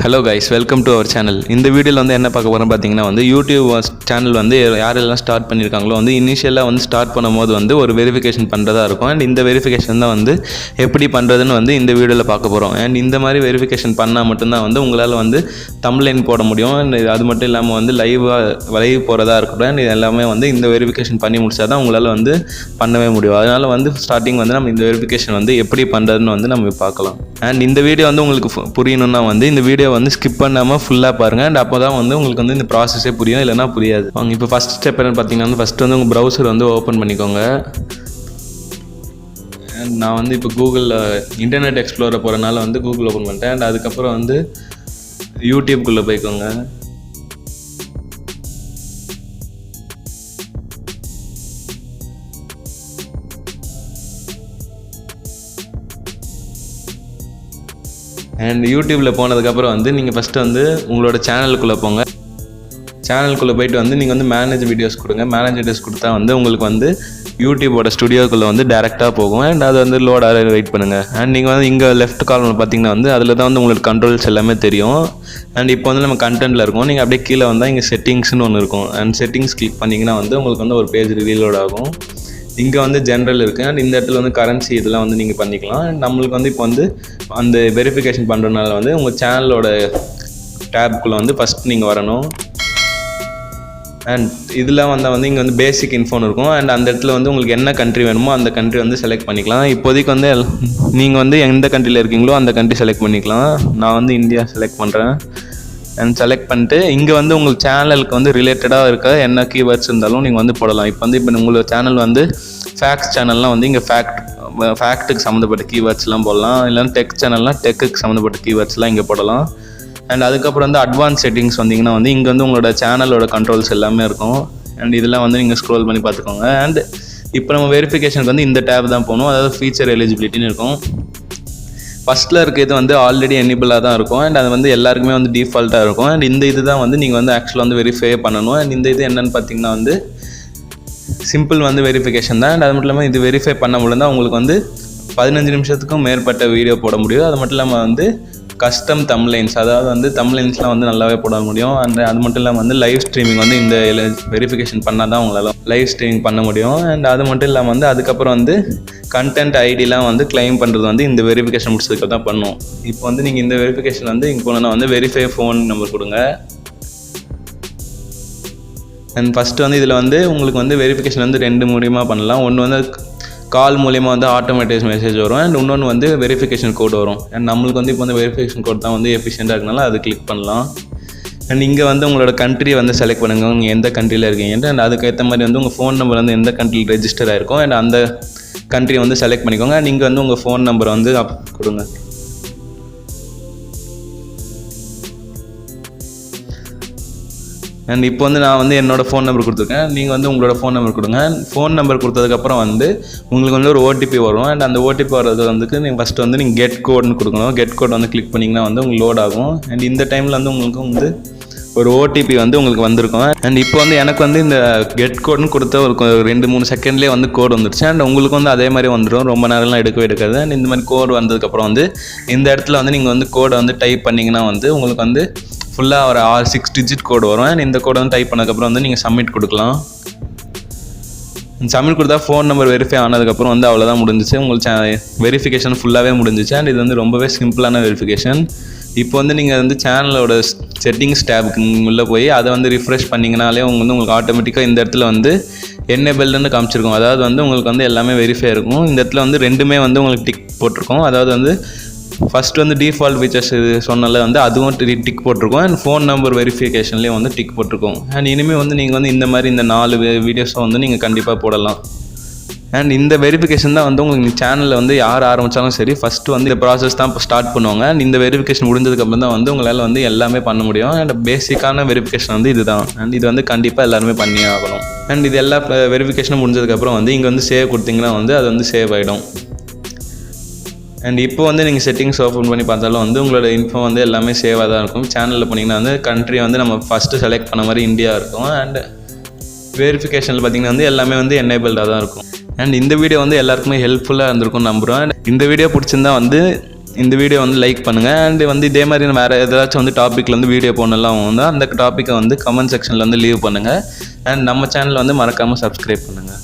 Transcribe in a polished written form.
Hello guys, welcome to our channel. இந்த வீடியோவில் வந்து என்ன பார்க்க போகிறோம் பார்த்தீங்கன்னா வந்து யூடியூப் சேனல் வந்து யாரெல்லாம் ஸ்டார்ட் பண்ணியிருக்காங்களோ வந்து இனிஷியலாக வந்து ஸ்டார்ட் பண்ணும்போது வந்து ஒரு வெரிஃபிகேஷன் பண்ணுறதா இருக்கும். அண்ட் இந்த வெரிஃபிகேஷன் தான் வந்து எப்படி பண்ணுறதுன்னு வந்து இந்த வீடியோவில் பார்க்க போகிறோம். அண்ட் இந்த மாதிரி வெரிஃபிகேஷன் பண்ணால் மட்டும்தான் வந்து உங்களால் வந்து தம்ப்லைன் போட முடியும். அண்ட் அது மட்டும் இல்லாமல் வந்து லைவ் போகிறதா இருக்கட்டும். அண்ட் இது எல்லாமே வந்து இந்த வெரிஃபிகேஷன் பண்ணி முடிச்சா தான் உங்களால் வந்து பண்ணவே முடியும். அதனால் வந்து ஸ்டார்டிங் வந்து நம்ம இந்த வெரிஃபிகேஷன் வந்து எப்படி பண்ணுறதுன்னு வந்து நம்ம பார்க்கலாம். அண்ட் இந்த வீடியோ வந்து உங்களுக்கு புரியணும்னா வந்து இந்த வீடியோ வந்து ஸ்கிப் பண்ணாமல் ஃபுல்லாக பாருங்கள். அண்ட் அப்போ தான் வந்து உங்களுக்கு வந்து இந்த ப்ராசஸே புரியும், இல்லைனா புரியாது. அவங்க இப்போ ஃபஸ்ட் ஸ்டெப் என்னன்னு பார்த்தீங்கன்னா வந்து ஃபஸ்ட்டு வந்து உங்கள் ப்ரௌசர் வந்து ஓப்பன் பண்ணிக்கோங்க. அண்ட் நான் வந்து இப்போ கூகுளில் இன்டர்நெட் எக்ஸ்ப்ளோரர் போகிறனால வந்து கூகுள் ஓப்பன் பண்ணிட்டேன். அண்ட் அதுக்கப்புறம் வந்து யூடியூப்குள்ளே போய்க்கோங்க. அண்ட் யூடியூப்பில் போனதுக்கப்புறம் வந்து நீங்கள் ஃபஸ்ட்டு வந்து உங்களோட சேனலுக்குள்ளே போங்க. சேனலுக்குள்ளே போய்ட்டு வந்து நீங்கள் வந்து மேனேஜ் வீடியோஸ் கொடுங்க. மேனேஜ் வீடியோஸ் கொடுத்தா வந்து உங்களுக்கு வந்து யூடியூபோட ஸ்டுடியோக்குள்ளே வந்து டேரெக்டாக போகும். அண்ட் அது வந்து லோடாக வெயிட் பண்ணுங்கள். அண்ட் நீங்கள் வந்து இங்கே லெஃப்ட் கார்னரில் பார்த்தீங்கன்னா வந்து அதில் தான் வந்து உங்களுக்கு கண்ட்ரோல்ஸ் எல்லாமே தெரியும். அண்ட் இப்போ வந்து நம்ம கண்டென்ட்டில் இருக்கும். நீங்கள் அப்படியே கீழே வந்தால் இங்கே செட்டிங்ஸ்னு ஒன்று இருக்கும். அண்ட் செட்டிங்ஸ் கிளிக் பண்ணிங்கன்னா வந்து உங்களுக்கு வந்து ஒரு பேஜ் ரீலோட் ஆகும். இங்கே வந்து ஜென்ரல் இருக்குது. அண்ட் இந்த இடத்துல வந்து கரன்சி இதெல்லாம் வந்து நீங்கள் பண்ணிக்கலாம். அண்ட் நம்மளுக்கு வந்து இப்போ வந்து அந்த வெரிஃபிகேஷன் பண்ணுறதுனால வந்து உங்கள் சேனலோட டேப்குள்ளே வந்து ஃபஸ்ட் நீங்கள் வரணும். அண்ட் இதெல்லாம் வந்தால் வந்து இங்கே வந்து பேசிக் இன்ஃபோன் இருக்கும். அண்ட் அந்த இடத்துல வந்து உங்களுக்கு என்ன கண்ட்ரி வேணுமோ அந்த கண்ட்ரி வந்து செலக்ட் பண்ணிக்கலாம். இப்போதைக்கு வந்து நீங்கள் வந்து எந்த கண்ட்ரியில் இருக்கீங்களோ அந்த கண்ட்ரி செலக்ட் பண்ணிக்கலாம். நான் வந்து இந்தியா செலக்ட் பண்ணுறேன். அண்ட் செலக்ட் பண்ணிட்டு இங்கே வந்து உங்கள் சேனலுக்கு வந்து ரிலேட்டடாக இருக்க என்ன கீவேர்ட்ஸ் இருந்தாலும் நீங்கள் வந்து போடலாம். இப்போ உங்களோட சேனல் வந்து ஃபேக்ட்ஸ் சேனல்லாம் வந்து இங்கே ஃபேக்ட்டுக்கு சம்மந்தப்பட்ட கீவேர்ட்ஸ்லாம் போடலாம். இல்லைன்னா டெக் சேனல்னால் டெக்குக்கு சம்மந்தப்பட்ட கீவேர்ட்ஸ்லாம் இங்கே போடலாம். அண்ட் அதுக்கப்புறம் வந்து அட்வான்ஸ் செட்டிங்ஸ் வந்தீங்கன்னா வந்து இங்கே வந்து உங்களோட சேனலோட கண்ட்ரோல்ஸ் எல்லாமே இருக்கும். அண்ட் இதெல்லாம் வந்து நீங்கள் ஸ்க்ரோல் பண்ணி பார்த்துக்கோங்க. அண்ட் இப்போ நம்ம வெரிஃபிகேஷனுக்கு வந்து இந்த டேப் தான் போகணும். அதாவது ஃபீச்சர் எலிஜிபிலிட்டின்னு இருக்கும். ஃபஸ்ட்டில் இருக்கிறது வந்து ஆல்ரெடி எனேபிளாக தான் இருக்கும். அண்ட் அது வந்து எல்லாருக்குமே வந்து டிஃபால்ட்டாக இருக்கும். அண்ட் இந்த இது தான் வந்து நீங்கள் வந்து ஆக்சுவலாக வந்து வெரிஃபை பண்ணணும். அண்ட் இந்த இது என்னென்னு பார்த்தீங்கன்னா வந்து சிம்பிள் வந்து வெரிஃபிகேஷன் தான். அண்ட் அது மட்டும் இல்லாமல் இது வெரிஃபை பண்ண முடியும்னா உங்களுக்கு வந்து 15 நிமிஷத்துக்கும் மேற்பட்ட வீடியோ போட முடியும். அது மட்டும் இல்லாமல் வந்து கஸ்டம் தம்ப்லைன்ஸ், அதாவது வந்து தம்ப்லைன்ஸ்லாம் வந்து நல்லாவே போட முடியும். அண்ட் அது மட்டும் இல்லாமல் வந்து லைவ் ஸ்ட்ரீமிங் வந்து இந்த வெரிஃபிகேஷன் பண்ணால் தான் உங்களால் லைவ் ஸ்ட்ரீமிங் பண்ண முடியும். அண்ட் அது மட்டும் இல்லாமல் வந்து அதுக்கப்புறம் வந்து கண்டென்ட் ஐடிலாம் வந்து கிளைம் பண்ணுறது வந்து இந்த வெரிஃபிகேஷன் முடிச்சதுக்கு தான் பண்ணும். இப்போ வந்து நீங்கள் இந்த வெரிஃபிகேஷன் வந்து இங்கே போனால் வந்து வெரிஃபை ஃபோன் நம்பர் கொடுங்க. அண்ட் ஃபஸ்ட்டு வந்து இதில் வந்து உங்களுக்கு வந்து வெரிஃபிகேஷன் வந்து 2 மூலியமாக பண்ணலாம். ஒன்று வந்து கால் மூலிமா வந்து ஆட்டோமேட்டிக் மெசேஜ் வரும். அண்ட் இன்னொன்று வந்து வெரிஃபிகேஷன் கோட் வரும். அண்ட் நம்மளுக்கு வந்து இப்போ வந்து வெரிஃபிகேஷன் கோட் தான் வந்து எஃபிஷியண்டாக இருக்கனால அது கிளிக் பண்ணலாம். அண்ட் இங்கே வந்து உங்களோட கண்ட்ரியை வந்து செலக்ட் பண்ணுங்கள். நீங்கள் எந்த கண்ட்ரியில் இருக்கீங்கன்ட்டு. அண்ட் அதுக்கேற்ற மாதிரி வந்து உங்கள் ஃபோன் நம்பர் வந்து எந்த கண்ட்ரியில் ரெஜிஸ்டர் ஆகிருக்கும் அண்ட் அந்த கண்ட்ரியை வந்து செலக்ட் பண்ணிக்கோங்க. அண்ட் இங்கே வந்து உங்கள் ஃபோன் நம்பரை வந்து கொடுங்க. அண்ட் இப்போ வந்து நான் வந்து என்னோடய ஃபோன் நம்பர் கொடுத்துருக்கேன். நீங்கள் வந்து உங்களோட ஃபோன் நம்பர் கொடுங்க. ஃபோன் நம்பர் கொடுத்ததுக்கப்புறம் வந்து உங்களுக்கு வந்து ஒரு ஓடிபி வரும். அண்ட் அந்த ஓடிபி வர்றது வந்துக்கு நீங்கள் ஃபஸ்ட்டு வந்து நீங்கள் கெட் கோட்னு கொடுக்கணும். கெட் கோட் வந்து கிளிக் பண்ணிங்கன்னா வந்து உங்களுக்கு லோட் ஆகும். அண்ட் இந்த டைமில் வந்து உங்களுக்கு வந்து ஒரு ஓடிபி வந்து உங்களுக்கு வந்திருக்கும். அண்ட் இப்போ வந்து எனக்கு வந்து இந்த கெட் கோட்னு கொடுத்த ஒரு 2-3 செகண்ட்லேயே வந்து கோட் வந்துடுச்சு. அண்ட் உங்களுக்கு வந்து அதே மாதிரி வந்துடும். ரொம்ப நேரம்லாம் எடுக்காது. அண்ட் இந்த மாதிரி கோட் வந்ததுக்கப்புறம் வந்து இந்த இடத்துல வந்து நீங்கள் வந்து கோடை வந்து டைப் பண்ணிங்கன்னா வந்து உங்களுக்கு வந்து ஃபுல்லாக ஒரு 6 டிஜிட் கோடு வரும். அண்ட் இந்த கோடை வந்து டைப் பண்ணதுக்கப்புறம் வந்து நீங்கள் சப்மிட் கொடுக்கலாம். சப்மிட் கொடுத்தா ஃபோன் நம்பர் வெரிஃபை ஆனதுக்கப்புறம் வந்து அவ்வளோதான் முடிஞ்சிச்சு. உங்களுக்கு வெரிஃபிகேஷன் ஃபுல்லாகவே முடிஞ்சிச்சு. அண்ட் இது வந்து ரொம்பவே சிம்பிளான வெரிஃபிகேஷன். இப்போ வந்து நீங்கள் வந்து சேனலோட செட்டிங்ஸ் டேபுக்கு உள்ளே போய் அதை வந்து ரிஃப்ரெஷ் பண்ணிங்கனாலே உங்களுக்கு ஆட்டோமேட்டிக்காக இந்த இடத்துல வந்து என்னேபிள்டுன்னு காமிச்சிருக்கும். அதாவது வந்து உங்களுக்கு வந்து எல்லாமே வெரிஃபை இருக்கும். இந்த இடத்துல வந்து 2மே வந்து உங்களுக்கு டிக் போட்டிருக்கும். அதாவது வந்து ஃபஸ்ட்டு வந்து டிஃபால்ட் ஃபீச்சர்ஸ் சொன்னால வந்து அதுவும் டிக் போட்டிருக்கோம். அண்ட் ஃபோன் நம்பர் வெரிஃபிகேஷன்லேயும் வந்து டிக் போட்டிருக்கோம். அண்ட் இனிமேல் வந்து நீங்கள் வந்து இந்த மாதிரி இந்த 4 வீடியோஸை வந்து நீங்கள் கண்டிப்பாக போடலாம். அண்ட் இந்த வெரிஃபிகேஷன் தான் வந்து உங்களுக்கு சேனலில் வந்து யார் ஆரம்பித்தாலும் சரி ஃபஸ்ட்டு வந்து இந்த ப்ராசஸ் தான் இப்போ ஸ்டார்ட் பண்ணுவாங்க. அண்ட் இந்த வெரிஃபிகேஷன் முடிஞ்சதுக்கப்புறம் தான் வந்து உங்களால் வந்து எல்லாமே பண்ண முடியும். அண்ட் பேசிக்கான வெரிஃபிகேஷன் வந்து இது தான். அண்ட் இது வந்து கண்டிப்பாக எல்லாருமே பண்ணியே ஆகணும். அண்ட் இது எல்லா வெரிஃபிகேஷனும் முடிஞ்சதுக்கப்புறம் வந்து இங்கே வந்து சேவ் கொடுத்தீங்கன்னா வந்து அது வந்து சேவ் ஆகிடும். அண்ட் இப்போ வந்து நீங்கள் செட்டிங்ஸ் ஓப்பன் பண்ணி பார்த்தாலும் வந்து உங்களோட இன்ஃபோ வந்து எல்லாமே சேவாக தான் இருக்கும். சேனலில் போனீங்கன்னா வந்து கண்ட்ரி வந்து நம்ம ஃபஸ்ட்டு செலக்ட் பண்ண மாதிரி இந்தியா இருக்கும். அண்ட் வெரிஃபிகேஷனில் பார்த்திங்கன்னா வந்து எல்லாமே வந்து எனேபிள்டாக தான் இருக்கும். அண்ட் இந்த வீடியோ வந்து எல்லாருக்குமே ஹெல்ப்ஃபுல்லாக இருந்திருக்கும் நம்புகிறோம். அண்ட் இந்த வீடியோ பிடிச்சிருந்தா வந்து இந்த வீடியோ வந்து லைக் பண்ணுங்கள். அண்ட் வந்து இதே மாதிரி வேறு ஏதாச்சும் வந்து டாப்பிக்கில் வந்து வீடியோ போடலாம் வந்து அந்த டாப்பிக்கை வந்து கமெண்ட் செக்ஷனில் வந்து லீவ் பண்ணுங்கள். அண்ட் நம்ம சேனலை வந்து மறக்காமல் சப்ஸ்கிரைப் பண்ணுங்கள்.